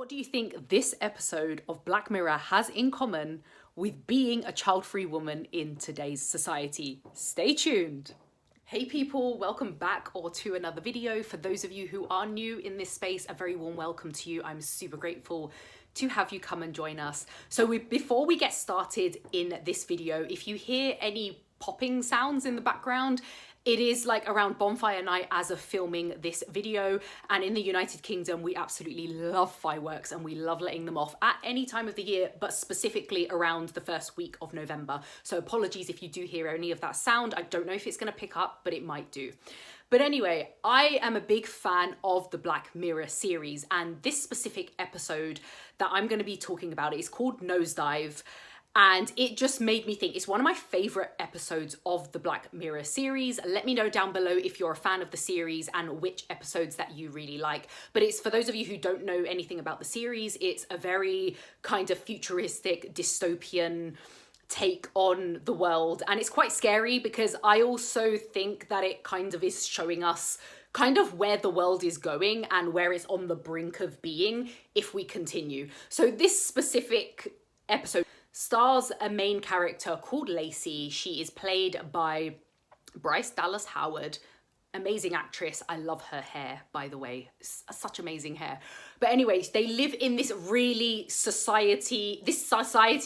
What do you think this episode of Black Mirror has in common with being a child-free woman in today's society? Stay tuned. Hey people, welcome back or to another video. For those of you who are new in this space, a very warm welcome to you. I'm super grateful to have you come and join us. So before we get started in this video, if you hear any popping sounds in the background, it is like around bonfire night as of filming this video, and in the United Kingdom we absolutely love fireworks and we love letting them off at any time of the year, but specifically around the first week of November. So apologies if you do hear any of that sound. I don't know if it's going to pick up, but it might do. But anyway, I am a big fan of the Black Mirror series, and this specific episode that I'm going to be talking about is called Nosedive. And it just made me think, it's one of my favorite episodes of the Black Mirror series. Let me know down below if you're a fan of the series and which episodes that you really like. But it's for those of you who don't know anything about the series, it's a very kind of futuristic, dystopian take on the world. And it's quite scary because I also think that it kind of is showing us kind of where the world is going and where it's on the brink of being if we continue. So this specific episode stars a main character called Lacey. She is played by Bryce Dallas Howard. Amazing actress. I love her hair, by the way. Such amazing hair. But anyways, they live in this society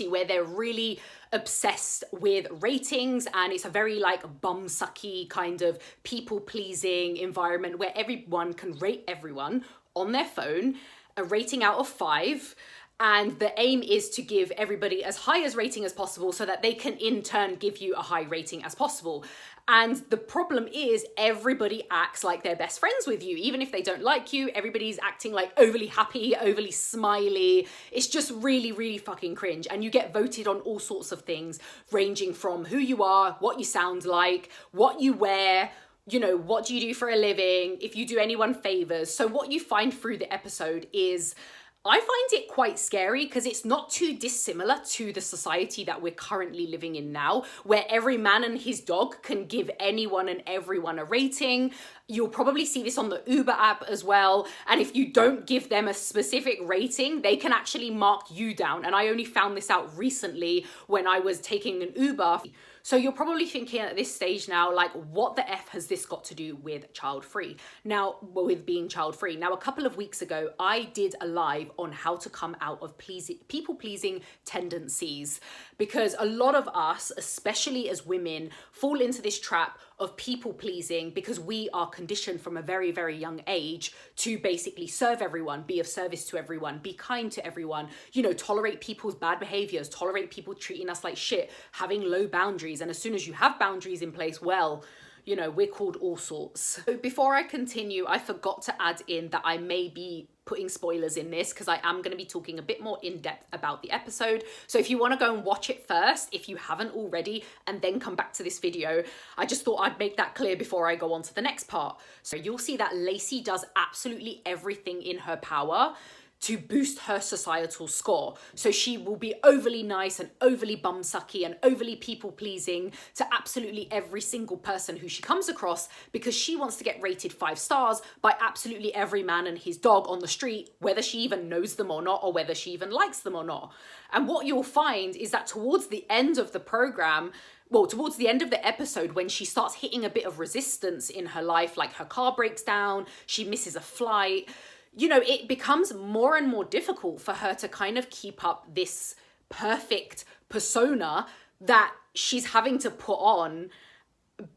where they're really obsessed with ratings, and it's a very like bum-sucky kind of people-pleasing environment where everyone can rate everyone on their phone, a rating out of 5. And the aim is to give everybody as high as rating as possible so that they can in turn give you a high rating as possible. And the problem is everybody acts like they're best friends with you. Even if they don't like you, everybody's acting like overly happy, overly smiley. It's just really, really fucking cringe. And you get voted on all sorts of things, ranging from who you are, what you sound like, what you wear, you know, what do you do for a living, if you do anyone favors. So what you find through the episode is, I find it quite scary because it's not too dissimilar to the society that we're currently living in now, where every man and his dog can give anyone and everyone a rating. You'll probably see this on the Uber app as well. And if you don't give them a specific rating, they can actually mark you down. And I only found this out recently when I was taking an Uber. So you're probably thinking at this stage now, like, what the F has this got to do with child-free? Now, with being child-free. Now, a couple of weeks ago, I did a live on how to come out of people-pleasing tendencies, because a lot of us, especially as women, fall into this trap of people-pleasing because we are conditioned from a very, very young age to basically serve everyone, be of service to everyone, be kind to everyone, you know, tolerate people's bad behaviors, tolerate people treating us like shit, having low boundaries. And as soon as you have boundaries in place, well, you know, we're called all sorts. So before I continue, I forgot to add in that I may be putting spoilers in this because I am going to be talking a bit more in depth about the episode. So if you want to go and watch it first, if you haven't already, and then come back to this video, I just thought I'd make that clear before I go on to the next part. So you'll see that Lacey does absolutely everything in her power to boost her societal score. So she will be overly nice and overly bum-sucky and overly people-pleasing to absolutely every single person who she comes across, because she wants to get rated 5 stars by absolutely every man and his dog on the street, whether she even knows them or not, or whether she even likes them or not. And what you'll find is that towards the end of the program, well, towards the end of the episode, when she starts hitting a bit of resistance in her life, like her car breaks down, she misses a flight, you know, it becomes more and more difficult for her to kind of keep up this perfect persona that she's having to put on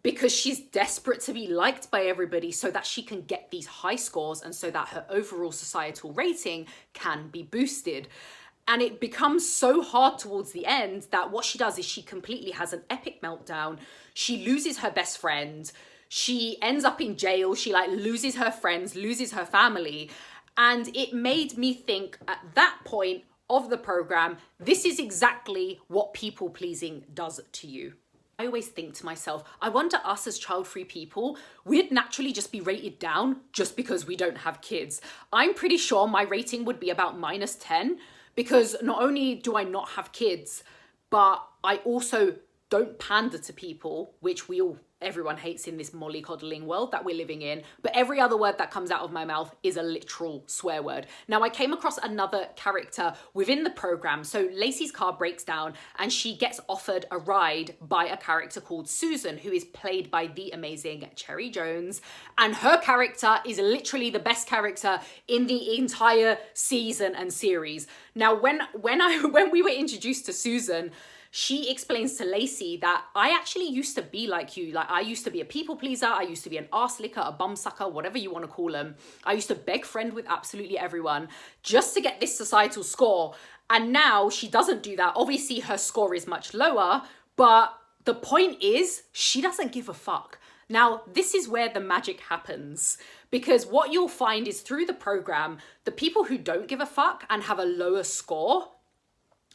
because she's desperate to be liked by everybody so that she can get these high scores and so that her overall societal rating can be boosted. And it becomes so hard towards the end that what she does is she completely has an epic meltdown. She loses her best friend. She ends up in jail. She like loses her friends, loses her family. And it made me think at that point of the program, this is exactly what people pleasing does to you. I always think to myself, I wonder us as child-free people, we'd naturally just be rated down just because we don't have kids. I'm pretty sure my rating would be about -10 because not only do I not have kids, but I also don't pander to people, which we all everyone hates in this mollycoddling world that we're living in, but every other word that comes out of my mouth is a literal swear word. Now, I came across another character within the program. So Lacey's car breaks down and she gets offered a ride by a character called Susan, who is played by the amazing Cherry Jones. And her character is literally the best character in the entire season and series. Now, when we were introduced to Susan, she explains to Lacey that I actually used to be like you. Like, I used to be a people pleaser. I used to be an arse licker, a bum sucker, whatever you want to call them. I used to beg friend with absolutely everyone just to get this societal score. And now she doesn't do that. Obviously, her score is much lower, but the point is she doesn't give a fuck. Now, this is where the magic happens, because what you'll find is through the program, the people who don't give a fuck and have a lower score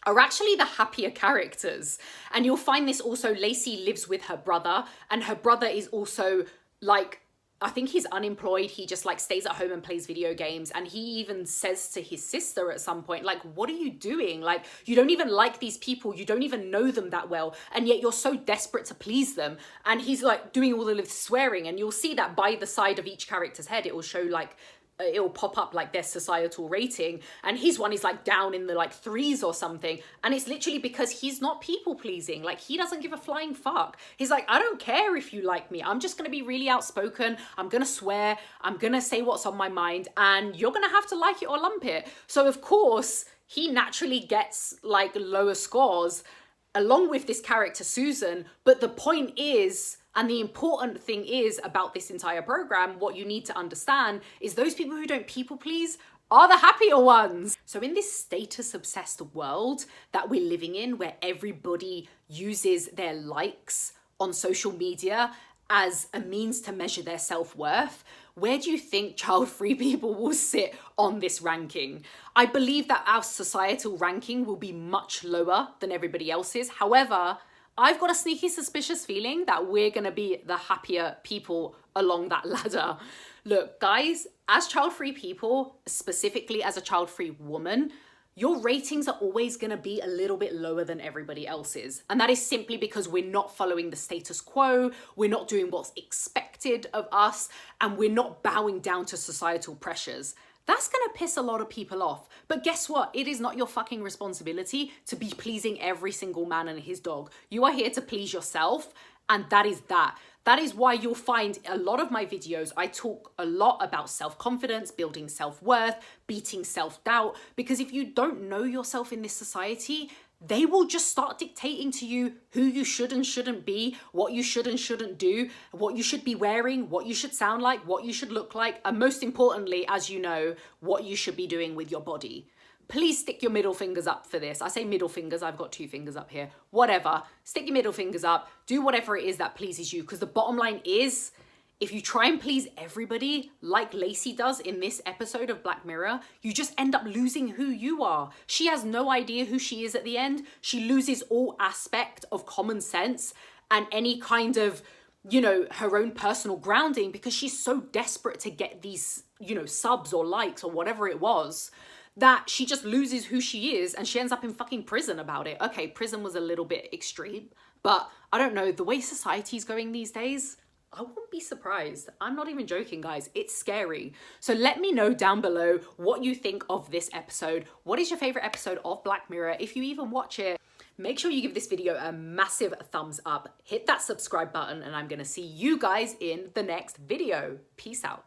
are actually the happier characters. And you'll find this also, Lacey lives with her brother, and her brother is also like, I think he's unemployed. He just like stays at home and plays video games. And he even says to his sister at some point, like, what are you doing? Like, you don't even like these people. You don't even know them that well. And yet you're so desperate to please them. And he's like doing all of this swearing. And you'll see that by the side of each character's head, it will show like, it'll pop up like their societal rating, and his one is like down in the like 3s or something, and it's literally because he's not people pleasing. Like, he doesn't give a flying fuck. He's like, I don't care if you like me, I'm just gonna be really outspoken, I'm gonna swear, I'm gonna say what's on my mind, and you're gonna have to like it or lump it. So of course he naturally gets like lower scores along with this character Susan. But the point is, and the important thing is about this entire program, what you need to understand is those people who don't people please are the happier ones. So in this status obsessed world that we're living in, where everybody uses their likes on social media as a means to measure their self-worth, where do you think child-free people will sit on this ranking? I believe that our societal ranking will be much lower than everybody else's. However, I've got a sneaky suspicious feeling that we're gonna be the happier people along that ladder. Look, guys, as child-free people, specifically as a child-free woman, your ratings are always gonna be a little bit lower than everybody else's. And that is simply because we're not following the status quo, we're not doing what's expected of us, and we're not bowing down to societal pressures. That's gonna piss a lot of people off. But guess what? It is not your fucking responsibility to be pleasing every single man and his dog. You are here to please yourself, and that is that. That is why you'll find a lot of my videos, I talk a lot about self-confidence, building self-worth, beating self-doubt, because if you don't know yourself in this society, they will just start dictating to you who you should and shouldn't be, what you should and shouldn't do, what you should be wearing, what you should sound like, what you should look like, and most importantly, as you know, what you should be doing with your body. Please stick your middle fingers up for this. I say middle fingers, I've got 2 fingers up here. Whatever, stick your middle fingers up, do whatever it is that pleases you, because the bottom line is, if you try and please everybody like Lacey does in this episode of Black Mirror, you just end up losing who you are. She has no idea who she is at the end. She loses all aspect of common sense and any kind of, you know, her own personal grounding, because she's so desperate to get these, you know, subs or likes or whatever it was, that she just loses who she is and she ends up in fucking prison about it. Okay, prison was a little bit extreme, but I don't know, the way society's going these days, I wouldn't be surprised. I'm not even joking, guys. It's scary. So let me know down below what you think of this episode. What is your favorite episode of Black Mirror? If you even watch it, make sure you give this video a massive thumbs up, hit that subscribe button, and I'm gonna see you guys in the next video. Peace out.